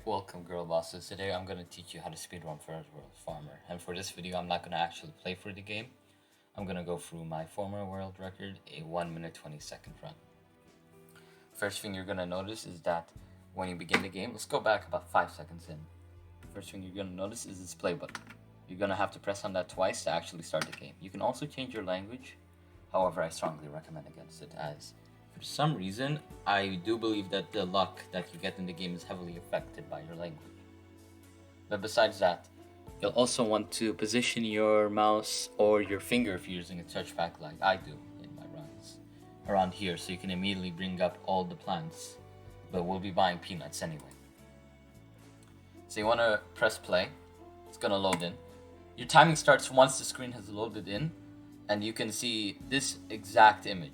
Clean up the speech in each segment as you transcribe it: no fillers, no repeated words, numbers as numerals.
Alright, welcome girl bosses. Today I'm gonna teach you how to speedrun First World Farmer. And for this video I'm not gonna actually play for the game. I'm gonna go through my former world record, a 1 minute 20-second run. First thing you're gonna notice is that when you begin the game, let's go back about 5 seconds in. First thing you're gonna notice is this play button. You're gonna have to press on that twice to actually start the game. You can also change your language, however I strongly recommend against it, as for some reason, I do believe that the luck that you get in the game is heavily affected by your language. But besides that, you'll also want to position your mouse or your finger if you're using a touchpad like I do in my runs around here, so you can immediately bring up all the plants. But we'll be buying peanuts anyway. So you want to press play. It's going to load in. Your timing starts once the screen has loaded in, and you can see this exact image.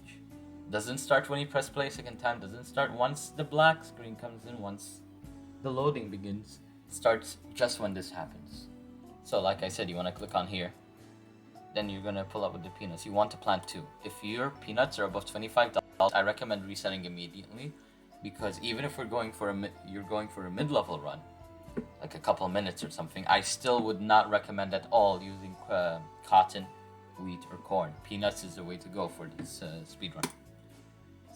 Doesn't start when you press play a second time, doesn't start once the black screen comes in, once the loading begins. It starts just when this happens. So like I said, you want to click on here. Then you're going to pull up with the peanuts. You want to plant 2. If your peanuts are above $25, I recommend resetting immediately, because even if you're going for a mid-level run, like a couple minutes or something, I still would not recommend at all using cotton, wheat, or corn. Peanuts is the way to go for this speedrun.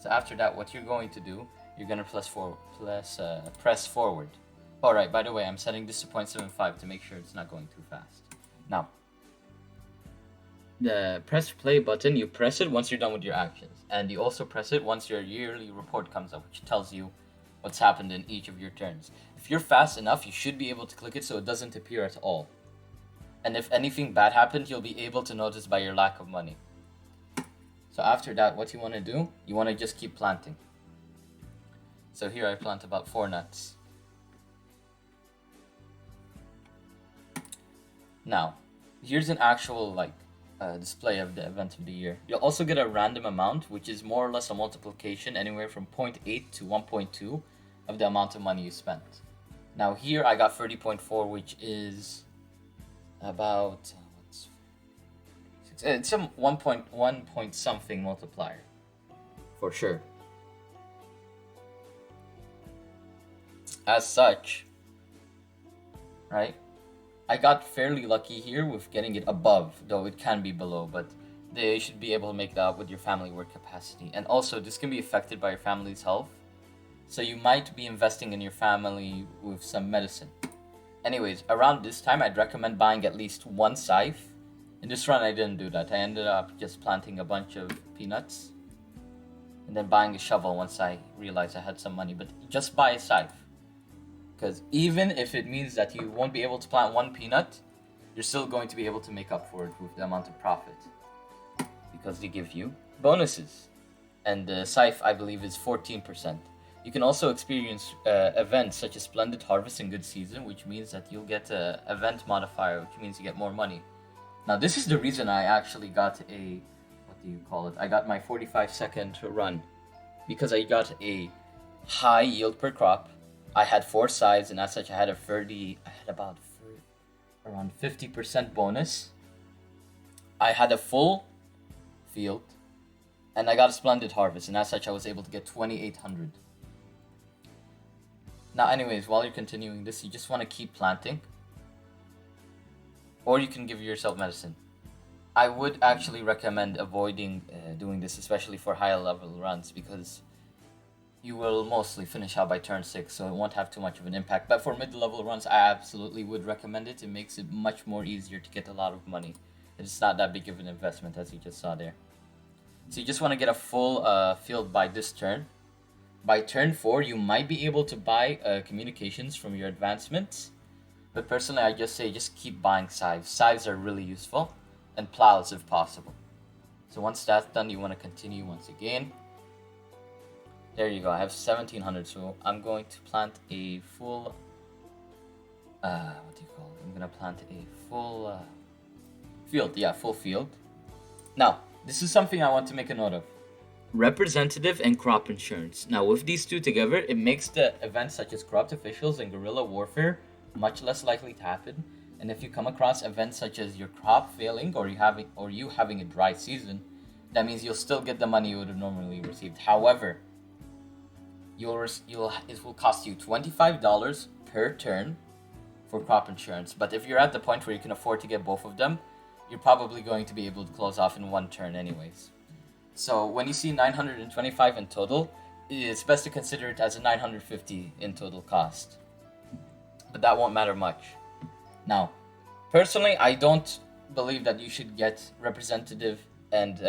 So after that, what you're going to do, you're going to press forward. Alright, by the way, I'm setting this to 0.75 to make sure it's not going too fast. Now, the press play button, you press it once you're done with your actions. And you also press it once your yearly report comes up, which tells you what's happened in each of your turns. If you're fast enough, you should be able to click it so it doesn't appear at all. And if anything bad happened, you'll be able to notice by your lack of money. So after that, what you want to do, you want to just keep planting. So here I plant about 4 nuts. Now, here's an actual display of the event of the year. You'll also get a random amount, which is more or less a multiplication anywhere from 0.8 to 1.2 of the amount of money you spent. Now here I got 30.4, which is about it's some 1 point something multiplier for sure. As such, right, I got fairly lucky here with getting it above, though it can be below, but they should be able to make that with your family work capacity. And also, this can be affected by your family's health, so you might be investing in your family with some medicine. Anyways, around this time, I'd recommend buying at least 1 scythe. In this run, I didn't do that. I ended up just planting a bunch of peanuts and then buying a shovel once I realized I had some money. But just buy a scythe, because even if it means that you won't be able to plant 1 peanut, you're still going to be able to make up for it with the amount of profit, because they give you bonuses. And the scythe, I believe, is 14%. You can also experience events such as Splendid Harvest and Good Season, which means that you'll get an event modifier, which means you get more money. Now, this is the reason I actually got I got my 45-second run, because I got a high yield per crop. I had 4 sides, and as such, I had around 50% bonus. I had a full field, and I got a Splendid Harvest, and as such, I was able to get 2,800. Now, anyways, while you're continuing this, you just want to keep planting. Or you can give yourself medicine. I would actually recommend avoiding doing this, especially for higher level runs, because you will mostly finish out by turn 6, so it won't have too much of an impact. But for mid-level runs, I absolutely would recommend it. It makes it much more easier to get a lot of money. It's not that big of an investment, as you just saw there. So you just want to get a full field by this turn. By turn 4, you might be able to buy communications from your advancements. But personally, I just say just keep buying scythes. Scythes are really useful, and plows if possible. So once that's done, you want to continue once again. There you go. I have 1,700, so I'm going to plant a full. I'm gonna plant a full field. Yeah, full field. Now, this is something I want to make a note of. Representative and crop insurance. Now, with these two together, it makes the events such as corrupt officials and guerrilla warfare much less likely to happen. And if you come across events such as your crop failing or you having a dry season, that means you'll still get the money you would have normally received. However, it will cost you $25 per turn for crop insurance. But if you're at the point where you can afford to get both of them, you're probably going to be able to close off in one turn anyways. So when you see 925 in total, it's best to consider it as a 950 in total cost. But that won't matter much. Now, personally, I don't believe that you should get representative and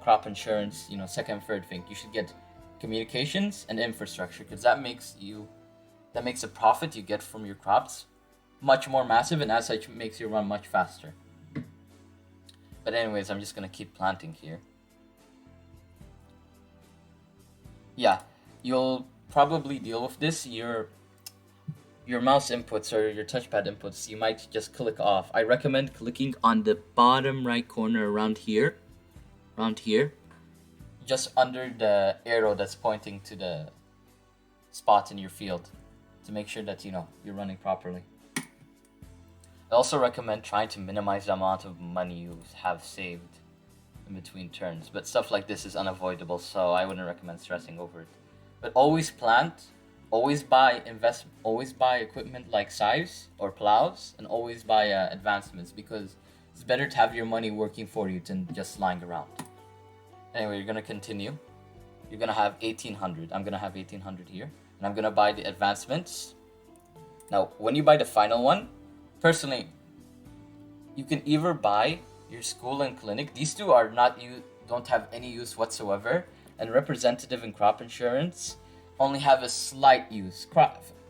crop insurance, second, third thing. You should get communications and infrastructure, because that makes the profit you get from your crops much more massive, and as such makes you run much faster. But anyways, I'm just gonna keep planting here. Yeah, you'll probably deal with this. Your mouse inputs or your touchpad inputs, you might just click off. I recommend clicking on the bottom right corner around here, just under the arrow that's pointing to the spot in your field, to make sure that you're running properly. I also recommend trying to minimize the amount of money you have saved in between turns, but stuff like this is unavoidable, so I wouldn't recommend stressing over it. But always plant, always buy equipment like scythes or plows, and always buy advancements, because it's better to have your money working for you than just lying around. Anyway, you're gonna continue. You're gonna have 1800. I'm gonna have 1800 here, and I'm gonna buy the advancements. Now, when you buy the final one, personally, you can either buy your school and clinic. These two are don't have any use whatsoever, and representative and crop insurance only have a slight use.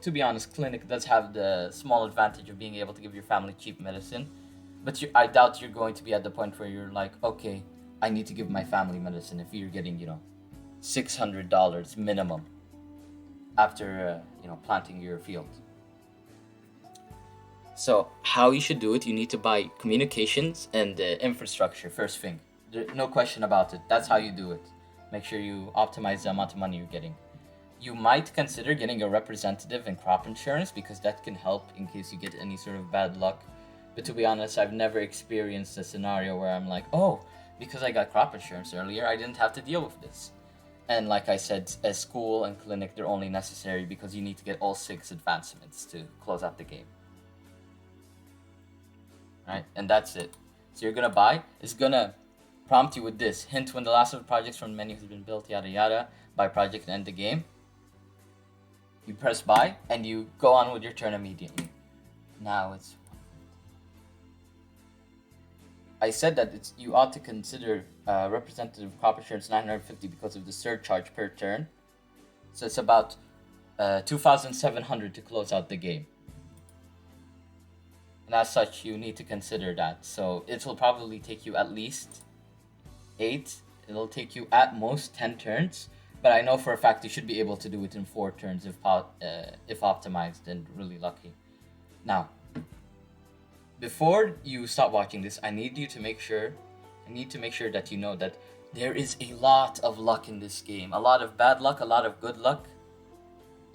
To be honest, clinic does have the small advantage of being able to give your family cheap medicine, but I doubt you're going to be at the point where you're like, okay, I need to give my family medicine if you're getting, $600 minimum after, planting your field. So how you should do it, you need to buy communications and infrastructure first thing. No question about it. That's how you do it. Make sure you optimize the amount of money you're getting. You might consider getting a representative and crop insurance, because that can help in case you get any sort of bad luck. But to be honest, I've never experienced a scenario where I'm like, oh, because I got crop insurance earlier, I didn't have to deal with this. And like I said, a school and clinic, they're only necessary because you need to get all 6 advancements to close out the game. Right, and that's it. So you're gonna buy. It's gonna prompt you with this hint: when the last of the projects from the menu has been built, yada yada. Buy project and end the game. You press buy and you go on with your turn immediately. Now it's. I said that you ought to consider representative crop insurance 950 because of the surcharge per turn. So it's about 2,700 to close out the game. And as such, you need to consider that. So it will probably take you at least 8. It'll take you at most 10 turns. But I know for a fact you should be able to do it in 4 turns if optimized and really lucky. Now, before you stop watching this, I need to make sure that you know that there is a lot of luck in this game. A lot of bad luck, a lot of good luck.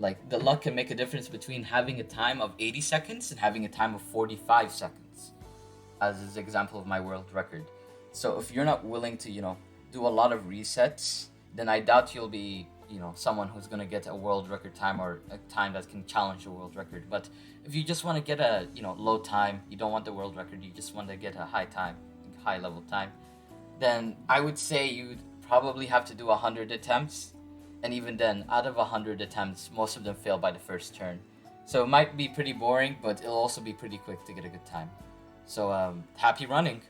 Like, the luck can make a difference between having a time of 80 seconds and having a time of 45 seconds, as is the example of my world record. So if you're not willing to, do a lot of resets, then I doubt you'll be, someone who's going to get a world record time or a time that can challenge the world record. But if you just want to get a, low time, you don't want the world record, you just want to get a high level time, then I would say you'd probably have to do 100 attempts. And even then, out of 100 attempts, most of them fail by the first turn. So it might be pretty boring, but it'll also be pretty quick to get a good time. So happy running!